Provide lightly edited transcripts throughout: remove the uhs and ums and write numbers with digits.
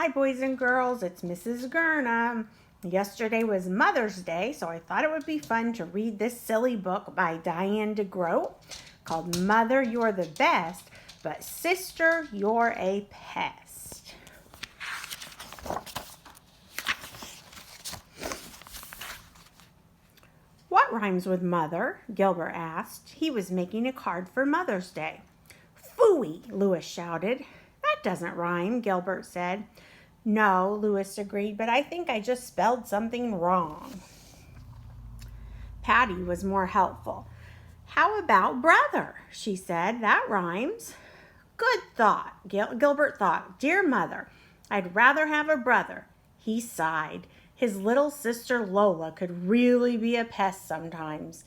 Hi, boys and girls. It's Mrs. Gherna. Yesterday was Mother's Day, so I thought it would be fun to read this silly book by Diane DeGroat called Mother, You're the Best, but Sister, You're a Pest. What rhymes with mother? Gilbert asked. He was making a card for Mother's Day. Phooey, Louis shouted. That doesn't rhyme, Gilbert said. No, Louis agreed, but I think I just spelled something wrong. Patty was more helpful. How about brother? She said. That rhymes. Good thought, Gilbert thought. Dear mother, I'd rather have a brother. He sighed. His little sister Lola could really be a pest sometimes.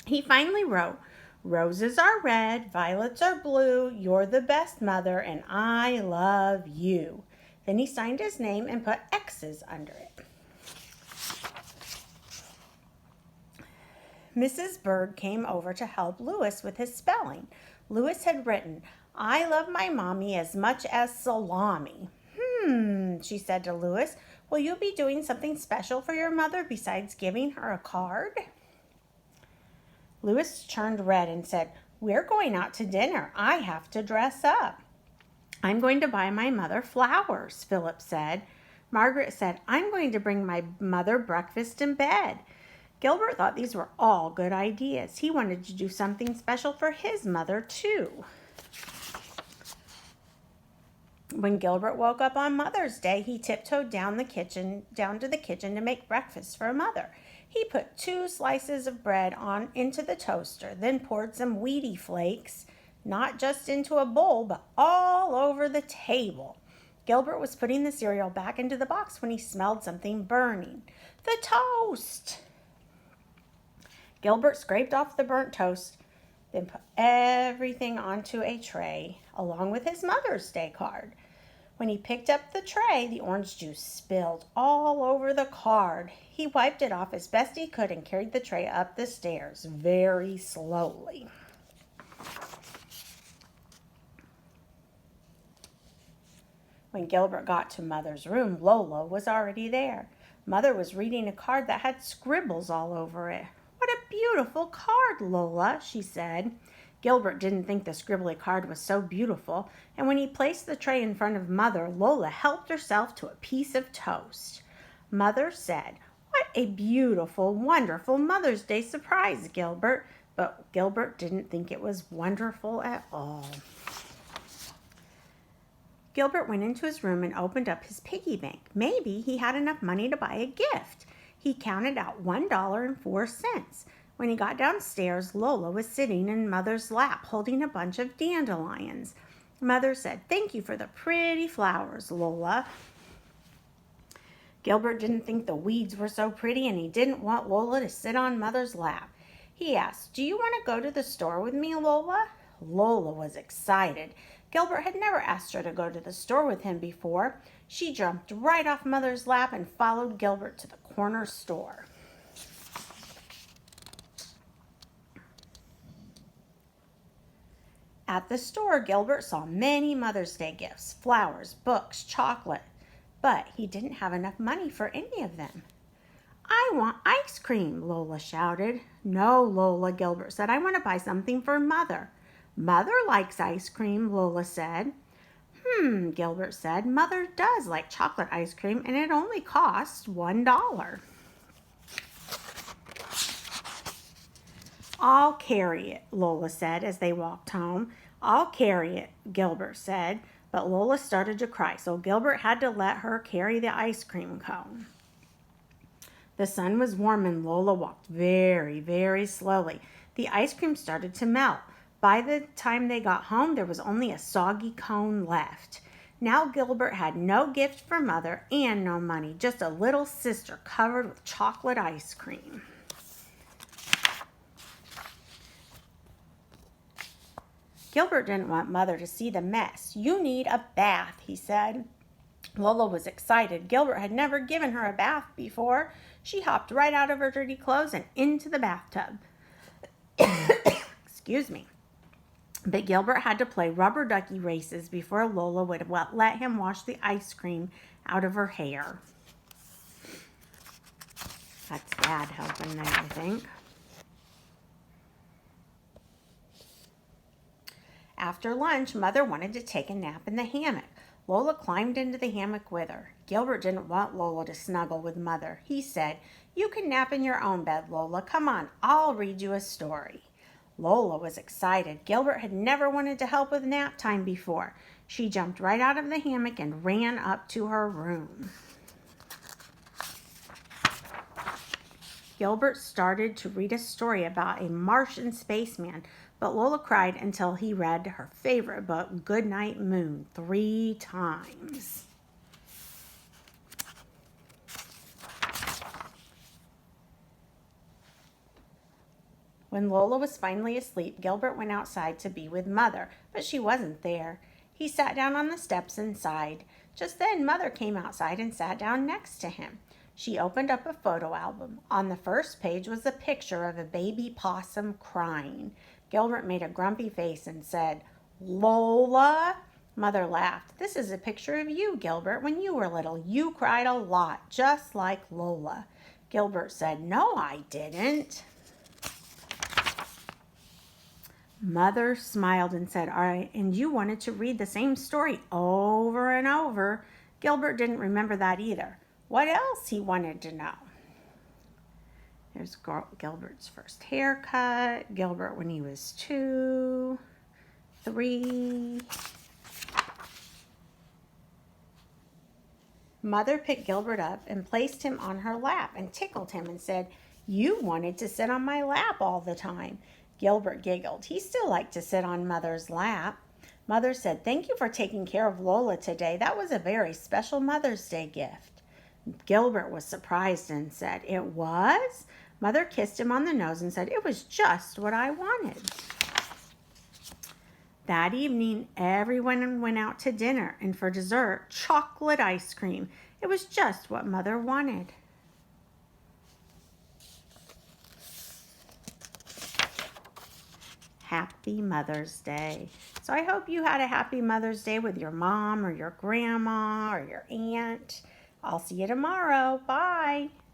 He finally wrote, Roses are red, violets are blue, you're the best mother, and I love you. Then he signed his name and put X's under it. Mrs. Bird came over to help Louis with his spelling. Louis had written, I love my mommy as much as salami. She said to Louis, will you be doing something special for your mother besides giving her a card? Louis turned red and said, We're going out to dinner. I have to dress up. I'm going to buy my mother flowers, Philip said. Margaret said, I'm going to bring my mother breakfast in bed. Gilbert thought these were all good ideas. He wanted to do something special for his mother, too. When Gilbert woke up on Mother's Day, he tiptoed down to the kitchen to make breakfast for Mother. He put 2 slices of bread into the toaster, then poured some Wheatie flakes, not just into a bowl, but all over the table. Gilbert was putting the cereal back into the box when he smelled something burning. The toast! Gilbert scraped off the burnt toast, then put everything onto a tray, along with his Mother's Day card. When he picked up the tray, the orange juice spilled all over the card. He wiped it off as best he could and carried the tray up the stairs very slowly. When Gilbert got to Mother's room, Lola was already there. Mother was reading a card that had scribbles all over it. What a beautiful card, Lola, she said. Gilbert didn't think the scribbly card was so beautiful, and when he placed the tray in front of Mother, Lola helped herself to a piece of toast. Mother said, What a beautiful, wonderful Mother's Day surprise, Gilbert. But Gilbert didn't think it was wonderful at all. Gilbert went into his room and opened up his piggy bank. Maybe he had enough money to buy a gift. He counted out $1.04. When he got downstairs, Lola was sitting in Mother's lap holding a bunch of dandelions. Mother said, Thank you for the pretty flowers, Lola. Gilbert didn't think the weeds were so pretty, and he didn't want Lola to sit on Mother's lap. He asked, Do you want to go to the store with me, Lola? Lola was excited. Gilbert had never asked her to go to the store with him before. She jumped right off Mother's lap and followed Gilbert to the corner store. At the store, Gilbert saw many Mother's Day gifts, flowers, books, chocolate, but he didn't have enough money for any of them. I want ice cream, Lola shouted. No, Lola, Gilbert said. I want to buy something for Mother. Mother likes ice cream, Lola said. Gilbert said. Mother does like chocolate ice cream, and it only costs $1. I'll carry it, Lola said as they walked home. I'll carry it, Gilbert said, but Lola started to cry, so Gilbert had to let her carry the ice cream cone. The sun was warm and Lola walked very, very slowly. The ice cream started to melt. By the time they got home, there was only a soggy cone left. Now Gilbert had no gift for Mother and no money, just a little sister covered with chocolate ice cream. Gilbert didn't want Mother to see the mess. You need a bath, he said. Lola was excited. Gilbert had never given her a bath before. She hopped right out of her dirty clothes and into the bathtub. Excuse me. But Gilbert had to play rubber ducky races before Lola would let him wash the ice cream out of her hair. That's Dad helping there, I think. After lunch, Mother wanted to take a nap in the hammock. Lola climbed into the hammock with her. Gilbert didn't want Lola to snuggle with Mother. He said, "You can nap in your own bed, Lola. Come on, I'll read you a story." Lola was excited. Gilbert had never wanted to help with nap time before. She jumped right out of the hammock and ran up to her room. Gilbert started to read a story about a Martian spaceman, but Lola cried until he read her favorite book, Goodnight Moon, 3 times. When Lola was finally asleep, Gilbert went outside to be with Mother, but she wasn't there. He sat down on the steps and sighed. Just then, Mother came outside and sat down next to him. She opened up a photo album. On the first page was a picture of a baby possum crying. Gilbert made a grumpy face and said, "Lola?" Mother laughed. "This is a picture of you, Gilbert, when you were little. You cried a lot, just like Lola." Gilbert said, "No, I didn't." Mother smiled and said, "All right, and you wanted to read the same story over and over." Gilbert didn't remember that either. What else he wanted to know? There's Gilbert's first haircut, Gilbert when he was 2, 3. Mother picked Gilbert up and placed him on her lap and tickled him and said, "You wanted to sit on my lap all the time." Gilbert giggled. He still liked to sit on Mother's lap. Mother said, "Thank you for taking care of Lola today. That was a very special Mother's Day gift." Gilbert was surprised and said, "It was?" Mother kissed him on the nose and said, "It was just what I wanted." That evening, everyone went out to dinner, and for dessert, chocolate ice cream. It was just what Mother wanted. Happy Mother's Day. So I hope you had a happy Mother's Day with your mom or your grandma or your aunt. I'll see you tomorrow. Bye.